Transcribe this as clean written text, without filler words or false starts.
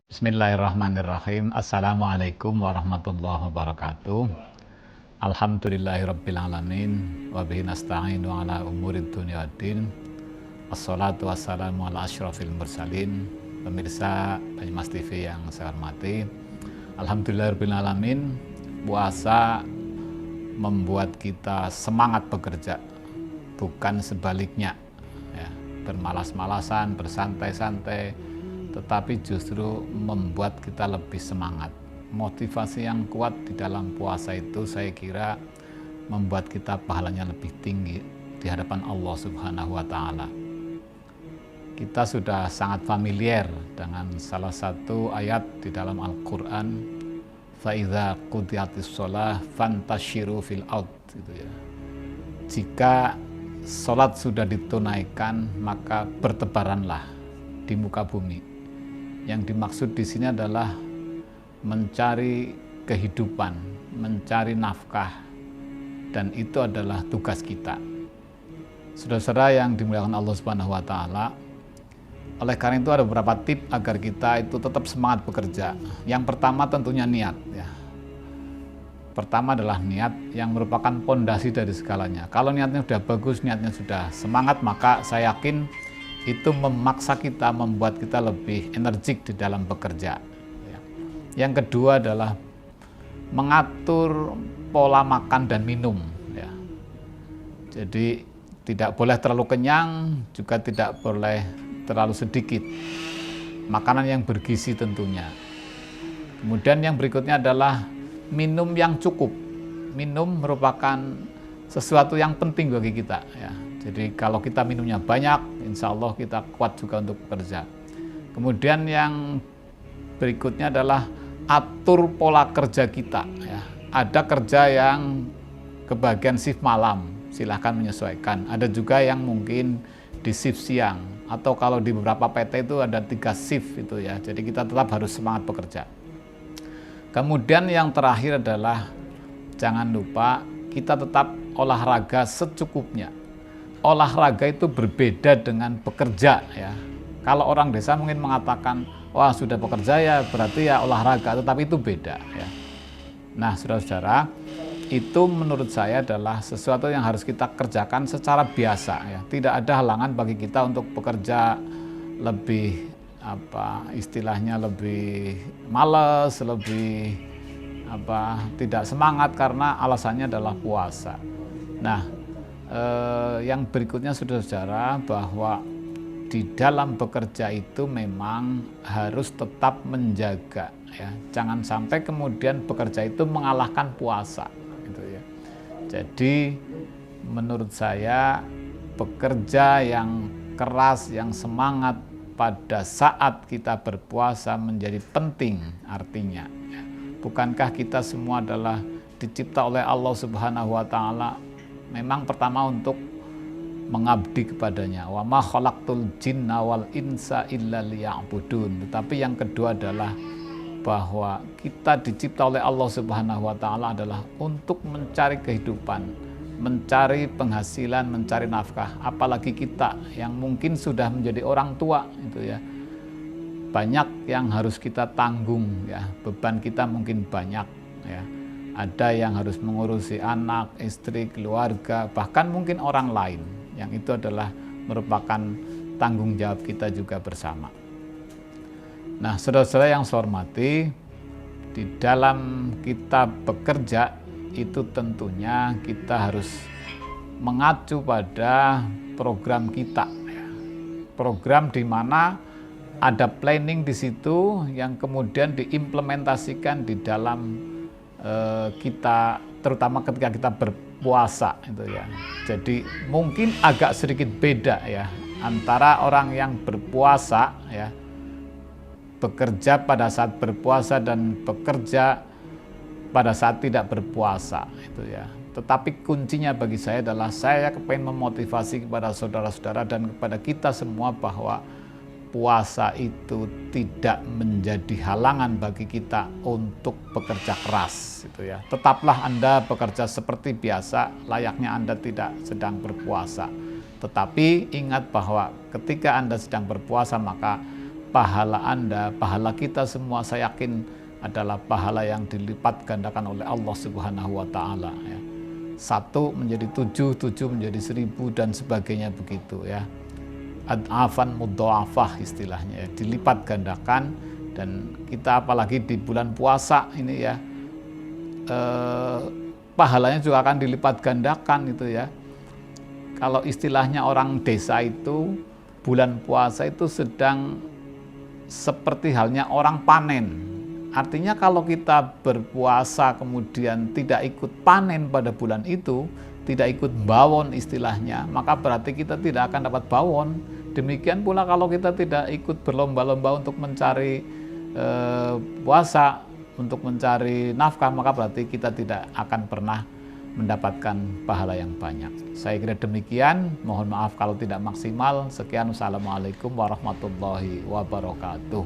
Bismillahirrahmanirrahim. Assalamualaikum warahmatullahi wabarakatuh. Alhamdulillahirrabbilalamin. Wabihi nasta'inu ala umurid dunia waddin. Assalatu wassalamu ala asyrafil mursalin. Pemirsa Banyumas TV yang saya hormati, Alhamdulillahirrabbilalamin. Puasa membuat kita semangat bekerja, bukan sebaliknya ya, bermalas-malasan, bersantai-santai, tetapi justru membuat kita lebih semangat. Motivasi yang kuat di dalam puasa itu saya kira membuat kita pahalanya lebih tinggi di hadapan Allah Subhanahu wa Ta'ala. Kita sudah sangat familiar dengan salah satu ayat di dalam Al-Quran, فَإِذَا قُضِيَتِ الصَّلَاةُ فَانْتَشِرُوا فِي الْأَرْضِ, gitu ya. Jika sholat sudah ditunaikan, maka bertebaranlah di muka bumi. Yang dimaksud di sini adalah mencari kehidupan, mencari nafkah, dan itu adalah tugas kita. Saudara-saudara yang dimuliakan Allah Subhanahu wa Ta'ala, oleh karena itu ada beberapa tips agar kita itu tetap semangat bekerja. Yang pertama tentunya niat ya. Pertama adalah niat yang merupakan pondasi dari segalanya. Kalau niatnya sudah bagus, niatnya sudah semangat, maka saya yakin itu memaksa kita, membuat kita lebih energik di dalam bekerja. Yang kedua adalah mengatur pola makan dan minum. Ya. Jadi tidak boleh terlalu kenyang, juga tidak boleh terlalu sedikit. Makanan yang bergizi tentunya. Kemudian yang berikutnya adalah minum yang cukup. Minum merupakan sesuatu yang penting bagi kita. Ya. Jadi kalau kita minumnya banyak, insya Allah kita kuat juga untuk bekerja. Kemudian yang berikutnya adalah atur pola kerja kita. Ya. Ada kerja yang kebagian shift malam, silahkan menyesuaikan. Ada juga yang mungkin di shift siang. Atau kalau di beberapa PT itu ada 3 shift itu ya. Jadi kita tetap harus semangat bekerja. Kemudian yang terakhir adalah jangan lupa kita tetap olahraga secukupnya. Olahraga itu berbeda dengan bekerja ya. Kalau orang desa mungkin mengatakan, wah sudah bekerja ya berarti ya olahraga, tetapi itu beda ya. Nah saudara-saudara, itu menurut saya adalah sesuatu yang harus kita kerjakan secara biasa ya. Tidak ada halangan bagi kita untuk bekerja lebih istilahnya lebih males, lebih tidak semangat karena alasannya adalah puasa. Nah, yang berikutnya saudara-saudara, bahwa di dalam bekerja itu memang harus tetap menjaga ya. Jangan sampai kemudian bekerja itu mengalahkan puasa gitu ya. Jadi menurut saya bekerja yang keras, yang semangat pada saat kita berpuasa menjadi penting artinya ya. Bukankah kita semua adalah dicipta oleh Allah Subhanahu wa Ta'ala memang pertama untuk mengabdi kepadanya. Wa ma khalaqtul jinna wal insa illa liya'budun. Tetapi yang kedua adalah bahwa kita dicipta oleh Allah Subhanahu wa Ta'ala adalah untuk mencari kehidupan, mencari penghasilan, mencari nafkah. Apalagi kita yang mungkin sudah menjadi orang tua itu ya. Banyak yang harus kita tanggung ya. Beban kita mungkin banyak ya. Ada yang harus mengurusi anak, istri, keluarga, bahkan mungkin orang lain. Yang itu adalah merupakan tanggung jawab kita juga bersama. Nah, saudara-saudara yang saya hormati, di dalam kita bekerja itu tentunya kita harus mengacu pada program kita. Program di mana ada planning di situ yang kemudian diimplementasikan di dalam kita, terutama ketika kita berpuasa itu ya. Jadi mungkin agak sedikit beda ya antara orang yang berpuasa ya, bekerja pada saat berpuasa dan bekerja pada saat tidak berpuasa itu ya. Tetapi kuncinya bagi saya adalah saya ingin memotivasi kepada saudara-saudara dan kepada kita semua bahwa puasa itu tidak menjadi halangan bagi kita untuk bekerja keras gitu ya. Tetaplah Anda bekerja seperti biasa, layaknya Anda tidak sedang berpuasa. Tetapi ingat bahwa ketika Anda sedang berpuasa, maka pahala Anda, pahala kita semua, saya yakin adalah pahala yang dilipat gandakan oleh Allah Subhanahu wa Ta'ala. Ya. 1 menjadi 7, 7 menjadi 1000 dan sebagainya begitu ya. Ad'afan mudha'afah istilahnya ya, dilipat gandakan. Dan kita apalagi di bulan puasa ini ya, pahalanya juga akan dilipat gandakan itu ya. Kalau istilahnya orang desa itu, bulan puasa itu sedang seperti halnya orang panen. Artinya kalau kita berpuasa kemudian tidak ikut panen pada bulan itu, tidak ikut bawon istilahnya, maka berarti kita tidak akan dapat bawon. Demikian pula kalau kita tidak ikut berlomba-lomba untuk mencari puasa, untuk mencari nafkah, maka berarti kita tidak akan pernah mendapatkan pahala yang banyak. Saya kira demikian, mohon maaf kalau tidak maksimal. Sekian, wassalamualaikum warahmatullahi wabarakatuh.